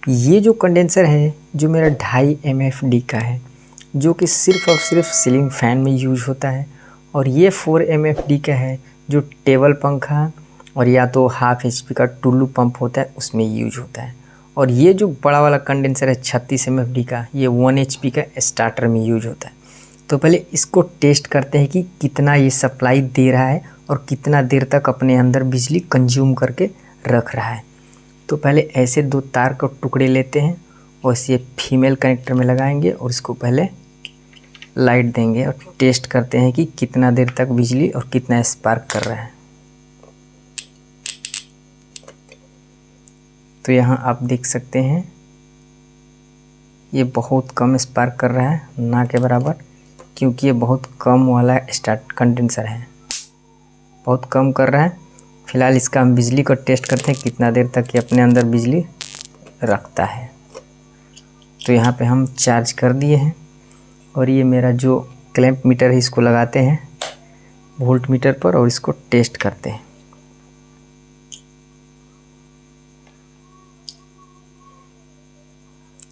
ये जो कंडेंसर है जो मेरा 2.5 MFD का है, जो कि सिर्फ़ और सिर्फ सीलिंग फ़ैन में यूज होता है, और ये 4 MFD का है जो टेबल पंखा और या तो हाफ HP का टुल्लू पंप होता है उसमें यूज होता है। और ये जो बड़ा वाला कंडेंसर है 36 MFD का, ये 1 HP का स्टार्टर में यूज होता है। तो पहले इसको टेस्ट करते हैं कि कितना ये सप्लाई दे रहा है और कितना देर तक अपने अंदर बिजली कंज्यूम करके रख रहा है। तो पहले ऐसे 2 तार के टुकड़े लेते हैं और इसे फीमेल कनेक्टर में लगाएंगे और इसको पहले लाइट देंगे और टेस्ट करते हैं कि कितना देर तक बिजली और कितना स्पार्क कर रहा है। तो यहाँ आप देख सकते हैं ये बहुत कम स्पार्क कर रहा है, ना के बराबर, क्योंकि ये बहुत कम वाला स्टार्ट कंडेंसर है, बहुत कम कर रहा है। फ़िलहाल इसका हम बिजली को टेस्ट करते हैं कितना देर तक ये अपने अंदर बिजली रखता है। तो यहाँ पे हम चार्ज कर दिए हैं और ये मेरा जो क्लैंप मीटर है इसको लगाते हैं वोल्ट मीटर पर और इसको टेस्ट करते हैं।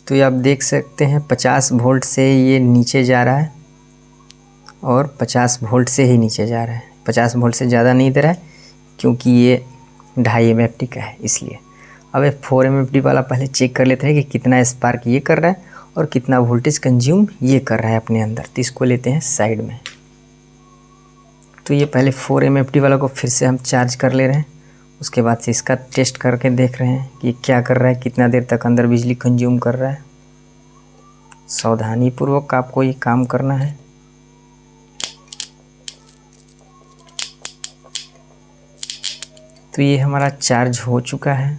तो ये आप देख सकते हैं 50 वोल्ट से ये नीचे जा रहा है और 50 वोल्ट से ही नीचे जा रहा है, 50 वोल्ट से ज़्यादा नहीं दे रहा है क्योंकि ये 2.5 MFD का है इसलिए। अब ये 4 MFD वाला पहले चेक कर लेते हैं कि कितना स्पार्क ये कर रहा है और कितना वोल्टेज कंज्यूम ये कर रहा है अपने अंदर। तो इसको लेते हैं साइड में। तो ये पहले 4 MFD वाला को फिर से हम चार्ज कर ले रहे हैं, उसके बाद से इसका टेस्ट करके देख रहे हैं कि क्या कर रहा है, कितना देर तक अंदर बिजली कंज्यूम कर रहा है। सावधानीपूर्वक आपको ये काम करना है। तो ये हमारा चार्ज हो चुका है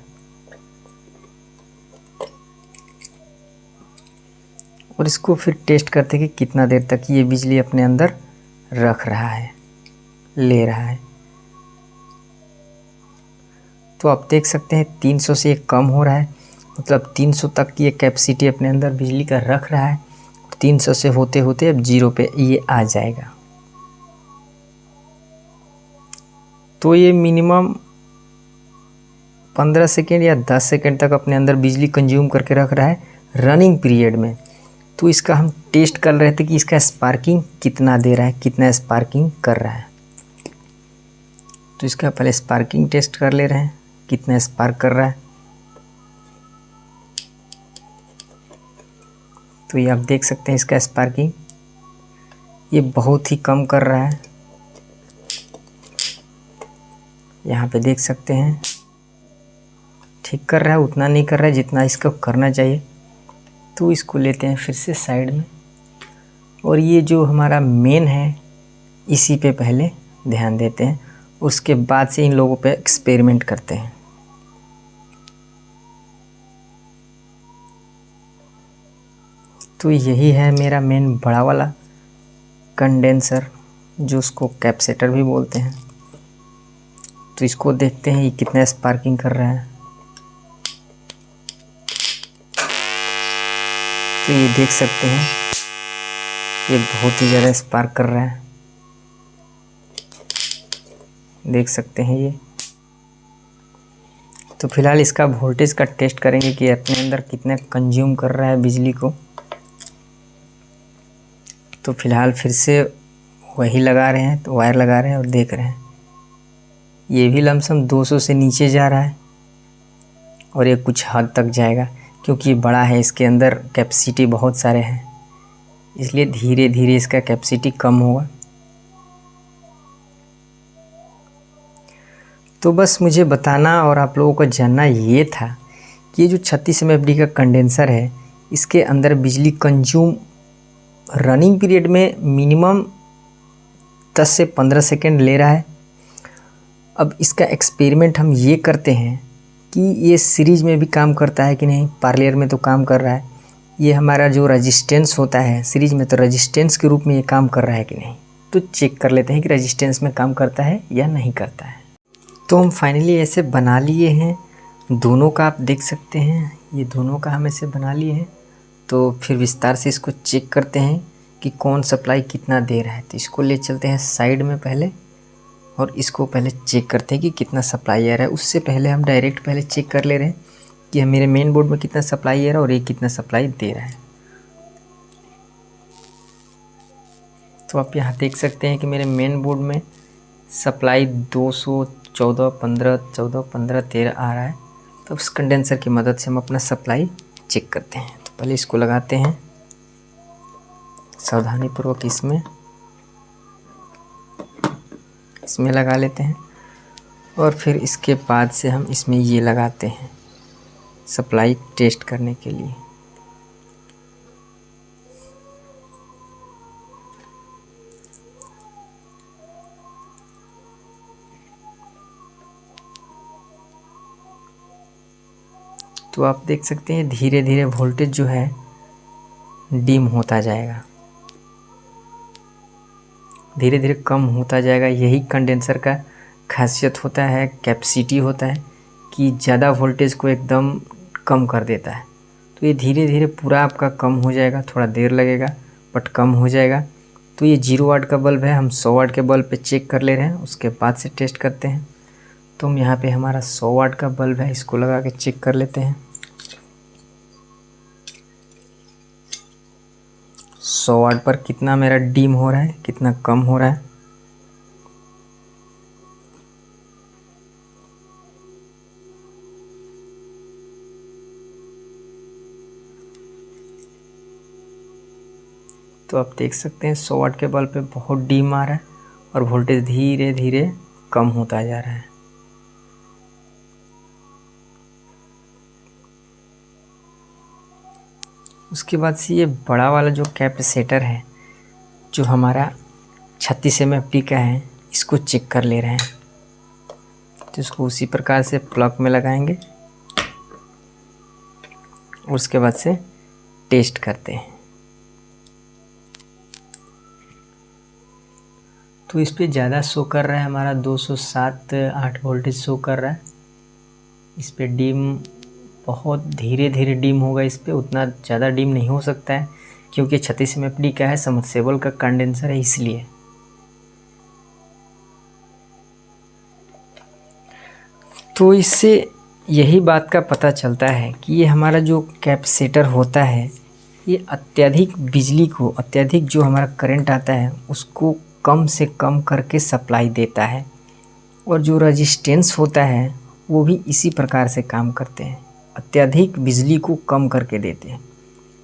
और इसको फिर टेस्ट करते हैं कि कितना देर तक ये बिजली अपने अंदर रख रहा है, ले रहा है। तो आप देख सकते हैं 300 से ये कम हो रहा है, मतलब 300 तक की ये कैपेसिटी अपने अंदर बिजली का रख रहा है। 300 से होते होते अब 0 पे ये आ जाएगा। तो ये मिनिमम 15 सेकेंड या 10 सेकेंड तक अपने अंदर बिजली कंज्यूम करके रख रहा है रनिंग पीरियड में। तो इसका हम टेस्ट कर रहे थे कि इसका स्पार्किंग कितना दे रहा है, कितना स्पार्किंग कर रहा है। तो इसका पहले स्पार्किंग टेस्ट कर ले रहे हैं, कितना स्पार्क कर रहा है। तो ये आप देख सकते हैं इसका स्पार्किंग ये बहुत ही कम कर रहा है। यहाँ पे देख सकते हैं ठीक कर रहा है, उतना नहीं कर रहा है जितना इसको करना चाहिए। तो इसको लेते हैं फिर से साइड में और ये जो हमारा मेन है इसी पे पहले ध्यान देते हैं, उसके बाद से इन लोगों पे एक्सपेरिमेंट करते हैं। तो यही है मेरा मेन बड़ा वाला कंडेंसर, जो उसको कैपेसिटर भी बोलते हैं। तो इसको देखते हैं ये कितना स्पार्किंग कर रहा है। तो ये देख सकते हैं ये बहुत ही ज़्यादा स्पार्क कर रहा है, देख सकते हैं ये। तो फिलहाल इसका वोल्टेज का टेस्ट करेंगे कि अपने अंदर कितना कंज्यूम कर रहा है बिजली को। तो फिलहाल फिर से वही लगा रहे हैं, तो वायर लगा रहे हैं और देख रहे हैं ये भी लमसम 200 से नीचे जा रहा है और ये कुछ हद तक जाएगा क्योंकि ये बड़ा है, इसके अंदर कैपेसिटी बहुत सारे हैं, इसलिए धीरे धीरे इसका कैपेसिटी कम होगा। तो बस मुझे बताना और आप लोगों को जानना ये था कि ये जो 36 MFD का कंडेंसर है इसके अंदर बिजली कंज्यूम रनिंग पीरियड में मिनिमम 10 से 15 सेकेंड ले रहा है। अब इसका एक्सपेरिमेंट हम ये करते हैं कि ये सीरीज में भी काम करता है कि नहीं। पार्लियर में तो काम कर रहा है, ये हमारा जो रेजिस्टेंस होता है सीरीज में, तो रेजिस्टेंस के रूप में ये काम कर रहा है कि नहीं। तो चेक कर लेते हैं कि रेजिस्टेंस में काम करता है या नहीं करता है। तो हम फाइनली ऐसे बना लिए हैं दोनों का, आप देख सकते हैं ये दोनों का हम ऐसे बना लिए हैं। तो फिर विस्तार से इसको चेक करते हैं कि कौन सप्लाई कितना दे रहा है। तो इसको ले चलते हैं साइड में पहले और इसको पहले चेक करते हैं कि कितना सप्लाई आ रहा है। उससे पहले हम डायरेक्ट पहले चेक कर ले रहे हैं कि मेरे मेन बोर्ड में कितना सप्लाई आ रहा है और ये कितना सप्लाई दे रहा है। तो आप यहाँ देख सकते हैं कि मेरे मेन बोर्ड में सप्लाई 214, 15, 14, 15, 13 आ रहा है। तो उस कंडेंसर की मदद से हम अपना सप्लाई चेक करते हैं। तो पहले इसको लगाते हैं सावधानीपूर्वक, इसमें लगा लेते हैं और फिर इसके बाद से हम इसमें ये लगाते हैं सप्लाई टेस्ट करने के लिए। तो आप देख सकते हैं धीरे धीरे वोल्टेज जो है डिम होता जाएगा, धीरे धीरे कम होता जाएगा। यही कंडेंसर का खासियत होता है, कैपेसिटी होता है कि ज़्यादा वोल्टेज को एकदम कम कर देता है। तो ये धीरे धीरे पूरा आपका कम हो जाएगा, थोड़ा देर लगेगा बट कम हो जाएगा। तो ये 0 वाट का बल्ब है, हम 100 वाट के बल्ब पे चेक कर ले रहे हैं, उसके बाद से टेस्ट करते हैं। तो हम यहाँ पे हमारा 100 वाट का बल्ब है, इसको लगा के चेक कर लेते हैं। 100 वाट पर कितना मेरा डिम हो रहा है, कितना कम हो रहा है। तो आप देख सकते हैं 100 वाट के बल्ब पे बहुत डिम आ रहा है और वोल्टेज धीरे धीरे कम होता जा रहा है। उसके बाद से ये बड़ा वाला जो कैपेसिटर है, जो हमारा 36 mFD का है, इसको चेक कर ले रहे हैं। तो इसको उसी प्रकार से प्लग में लगाएंगे, उसके बाद से टेस्ट करते हैं। तो इस पे ज़्यादा शो कर रहा है, हमारा 207-8 वोल्टेज शो कर रहा है। इस पे डिम बहुत धीरे धीरे डिम होगा, इस पे उतना ज़्यादा डिम नहीं हो सकता है क्योंकि 36 mFD का है, सबमर्सिबल का कंडेंसर है इसलिए। तो इससे यही बात का पता चलता है कि ये हमारा जो कैपेसिटर होता है ये अत्यधिक बिजली को, अत्यधिक जो हमारा करंट आता है उसको कम से कम करके सप्लाई देता है, और जो रेजिस्टेंस होता है वो भी इसी प्रकार से काम करते हैं, अत्यधिक बिजली को कम करके देते हैं।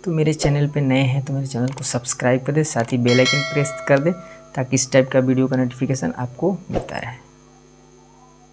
तो मेरे चैनल पे नए हैं तो मेरे चैनल को सब्सक्राइब कर दे, साथ ही बेल आइकन प्रेस कर दे ताकि इस टाइप का वीडियो का नोटिफिकेशन आपको मिलता रहे।